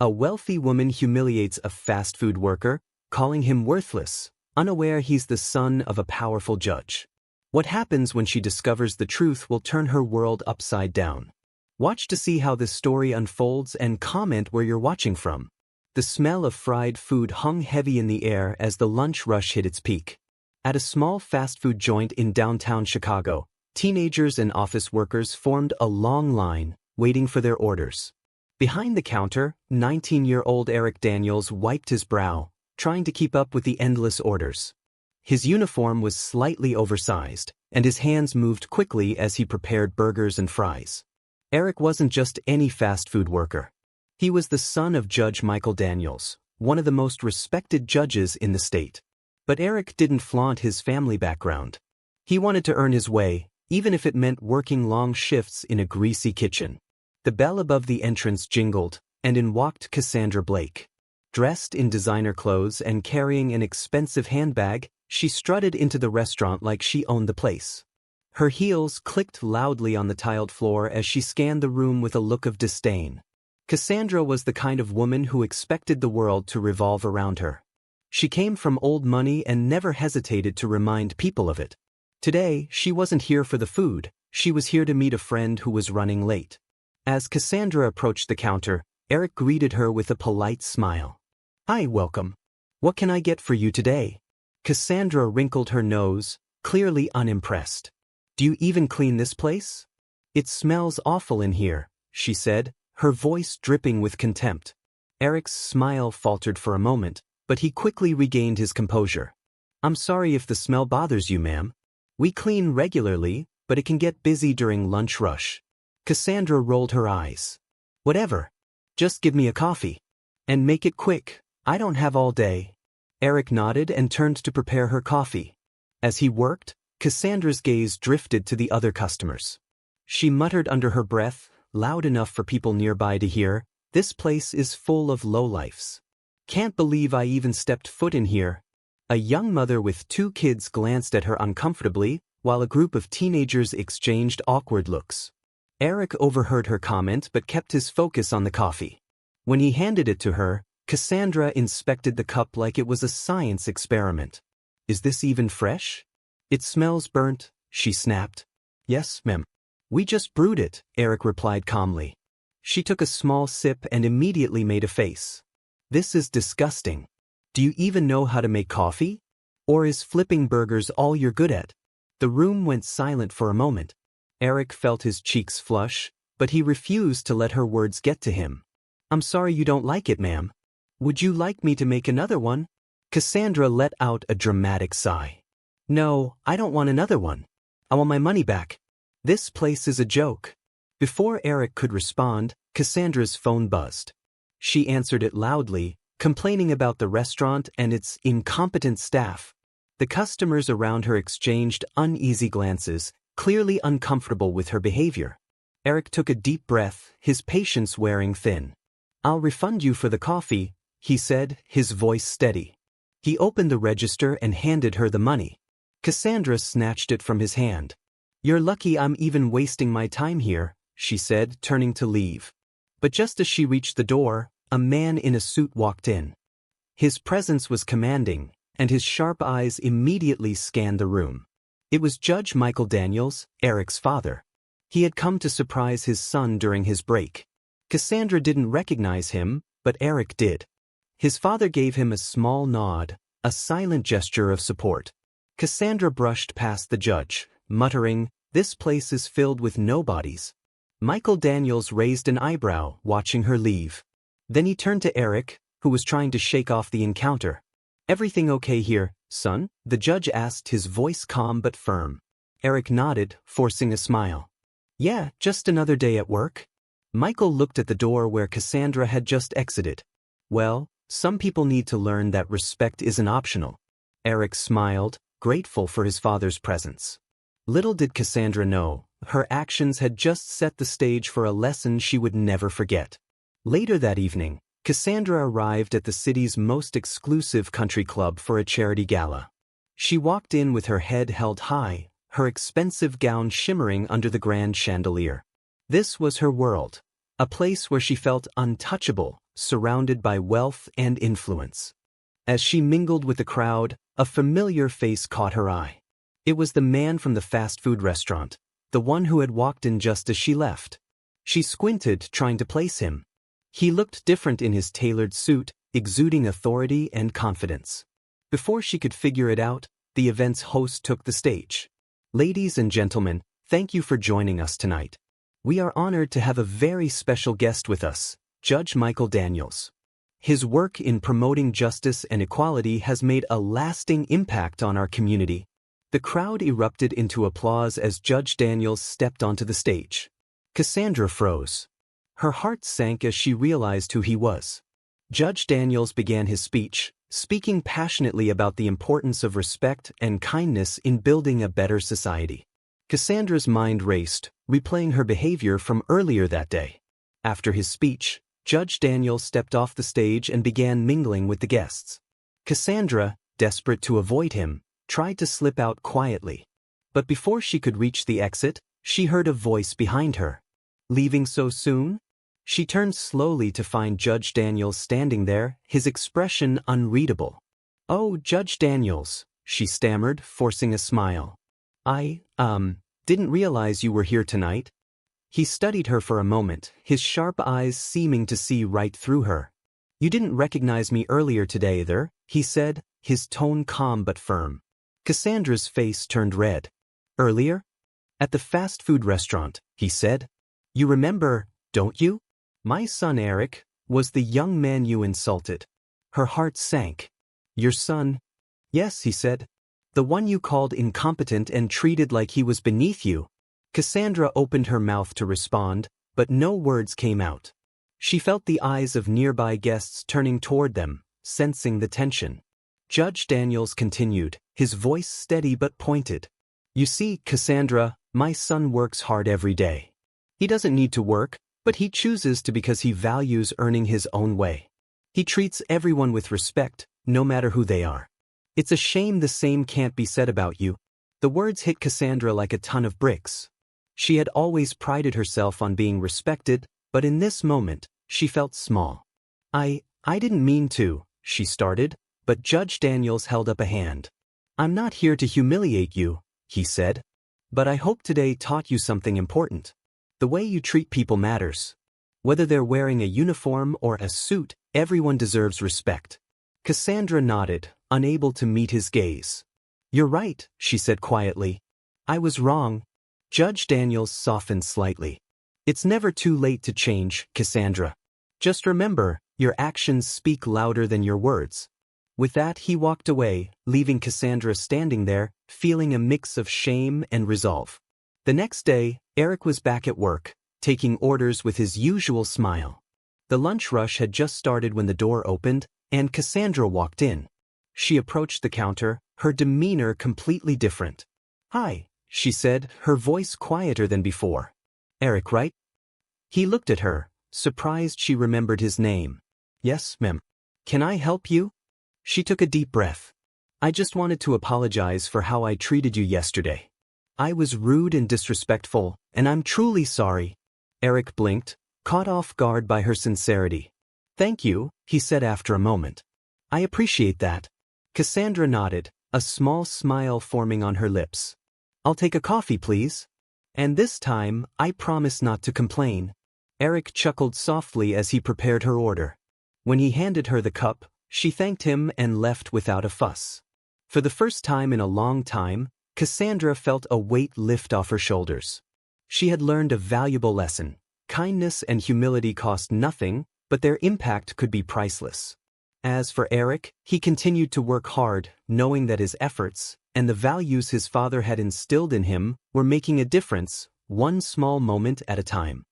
A wealthy woman humiliates a fast food worker, calling him worthless, unaware he's the son of a powerful judge. What happens when she discovers the truth will turn her world upside down. Watch to see how this story unfolds and comment where you're watching from. The smell of fried food hung heavy in the air as the lunch rush hit its peak. At a small fast food joint in downtown Chicago, teenagers and office workers formed a long line, waiting for their orders. Behind the counter, 19-year-old Eric Daniels wiped his brow, trying to keep up with the endless orders. His uniform was slightly oversized, and his hands moved quickly as he prepared burgers and fries. Eric wasn't just any fast food worker. He was the son of Judge Michael Daniels, one of the most respected judges in the state. But Eric didn't flaunt his family background. He wanted to earn his way, even if it meant working long shifts in a greasy kitchen. The bell above the entrance jingled, and in walked Cassandra Blake. Dressed in designer clothes and carrying an expensive handbag, she strutted into the restaurant like she owned the place. Her heels clicked loudly on the tiled floor as she scanned the room with a look of disdain. Cassandra was the kind of woman who expected the world to revolve around her. She came from old money and never hesitated to remind people of it. Today, she wasn't here for the food, she was here to meet a friend who was running late. As Cassandra approached the counter, Eric greeted her with a polite smile. "Hi, welcome. What can I get for you today?" Cassandra wrinkled her nose, clearly unimpressed. "Do you even clean this place?" "It smells awful in here," she said, her voice dripping with contempt. Eric's smile faltered for a moment, but he quickly regained his composure. "I'm sorry if the smell bothers you, ma'am. We clean regularly, but it can get busy during lunch rush." Cassandra rolled her eyes. "Whatever. Just give me a coffee. And make it quick, I don't have all day." Eric nodded and turned to prepare her coffee. As he worked, Cassandra's gaze drifted to the other customers. She muttered under her breath, loud enough for people nearby to hear, "This place is full of lowlifes. Can't believe I even stepped foot in here." A young mother with 2 kids glanced at her uncomfortably, while a group of teenagers exchanged awkward looks. Eric overheard her comment but kept his focus on the coffee. When he handed it to her, Cassandra inspected the cup like it was a science experiment. "Is this even fresh?" "It smells burnt," she snapped. "Yes, ma'am. We just brewed it," Eric replied calmly. She took a small sip and immediately made a face. "This is disgusting. Do you even know how to make coffee? Or is flipping burgers all you're good at?" The room went silent for a moment. Eric felt his cheeks flush, but he refused to let her words get to him. "I'm sorry you don't like it, ma'am. Would you like me to make another one?" Cassandra let out a dramatic sigh. "No, I don't want another one. I want my money back. This place is a joke." Before Eric could respond, Cassandra's phone buzzed. She answered it loudly, complaining about the restaurant and its incompetent staff. The customers around her exchanged uneasy glances, clearly uncomfortable with her behavior. Eric took a deep breath, his patience wearing thin. "I'll refund you for the coffee," he said, his voice steady. He opened the register and handed her the money. Cassandra snatched it from his hand. "You're lucky I'm even wasting my time here," she said, turning to leave. But just as she reached the door, a man in a suit walked in. His presence was commanding, and his sharp eyes immediately scanned the room. It was Judge Michael Daniels, Eric's father. He had come to surprise his son during his break. Cassandra didn't recognize him, but Eric did. His father gave him a small nod, a silent gesture of support. Cassandra brushed past the judge, muttering, "This place is filled with nobodies." Michael Daniels raised an eyebrow, watching her leave. Then he turned to Eric, who was trying to shake off the encounter. "Everything okay here, son?" the judge asked, his voice calm but firm. Eric nodded, forcing a smile. "Yeah, just another day at work." Michael looked at the door where Cassandra had just exited. "Well, some people need to learn that respect isn't optional." Eric smiled, grateful for his father's presence. Little did Cassandra know, her actions had just set the stage for a lesson she would never forget. Later that evening, Cassandra arrived at the city's most exclusive country club for a charity gala. She walked in with her head held high, her expensive gown shimmering under the grand chandelier. This was her world, a place where she felt untouchable, surrounded by wealth and influence. As she mingled with the crowd, a familiar face caught her eye. It was the man from the fast food restaurant, the one who had walked in just as she left. She squinted, trying to place him. He looked different in his tailored suit, exuding authority and confidence. Before she could figure it out, the event's host took the stage. "Ladies and gentlemen, thank you for joining us tonight. We are honored to have a very special guest with us, Judge Michael Daniels. His work in promoting justice and equality has made a lasting impact on our community." The crowd erupted into applause as Judge Daniels stepped onto the stage. Cassandra froze. Her heart sank as she realized who he was. Judge Daniels began his speech, speaking passionately about the importance of respect and kindness in building a better society. Cassandra's mind raced, replaying her behavior from earlier that day. After his speech, Judge Daniels stepped off the stage and began mingling with the guests. Cassandra, desperate to avoid him, tried to slip out quietly. But before she could reach the exit, she heard a voice behind her. "Leaving so soon?" She turned slowly to find Judge Daniels standing there, his expression unreadable. "Oh, Judge Daniels," she stammered, forcing a smile. I didn't realize you were here tonight." He studied her for a moment, his sharp eyes seeming to see right through her. "You didn't recognize me earlier today either," he said, his tone calm but firm. Cassandra's face turned red. "Earlier? At the fast food restaurant," he said. "You remember, don't you? My son Eric was the young man you insulted." Her heart sank. "Your son?" "Yes," he said. "The one you called incompetent and treated like he was beneath you." Cassandra opened her mouth to respond, but no words came out. She felt the eyes of nearby guests turning toward them, sensing the tension. Judge Daniels continued, his voice steady but pointed. "You see, Cassandra, my son works hard every day. He doesn't need to work, but he chooses to because he values earning his own way. He treats everyone with respect, no matter who they are. It's a shame the same can't be said about you." The words hit Cassandra like a ton of bricks. She had always prided herself on being respected, but in this moment, she felt small. I didn't mean to," she started, but Judge Daniels held up a hand. "I'm not here to humiliate you," he said. "But I hope today taught you something important. The way you treat people matters. Whether they're wearing a uniform or a suit, everyone deserves respect." Cassandra nodded, unable to meet his gaze. "You're right," she said quietly. "I was wrong." Judge Daniels softened slightly. "It's never too late to change, Cassandra. Just remember, your actions speak louder than your words." With that, he walked away, leaving Cassandra standing there, feeling a mix of shame and resolve. The next day, Eric was back at work, taking orders with his usual smile. The lunch rush had just started when the door opened, and Cassandra walked in. She approached the counter, her demeanor completely different. "Hi," she said, her voice quieter than before. "Eric, right?" He looked at her, surprised she remembered his name. "Yes, ma'am. Can I help you?" She took a deep breath. "I just wanted to apologize for how I treated you yesterday. I was rude and disrespectful, and I'm truly sorry." Eric blinked, caught off guard by her sincerity. "Thank you," he said after a moment. "I appreciate that." Cassandra nodded, a small smile forming on her lips. "I'll take a coffee, please. And this time, I promise not to complain." Eric chuckled softly as he prepared her order. When he handed her the cup, she thanked him and left without a fuss. For the first time in a long time, Cassandra felt a weight lift off her shoulders. She had learned a valuable lesson. Kindness and humility cost nothing, but their impact could be priceless. As for Eric, he continued to work hard, knowing that his efforts, and the values his father had instilled in him, were making a difference, one small moment at a time.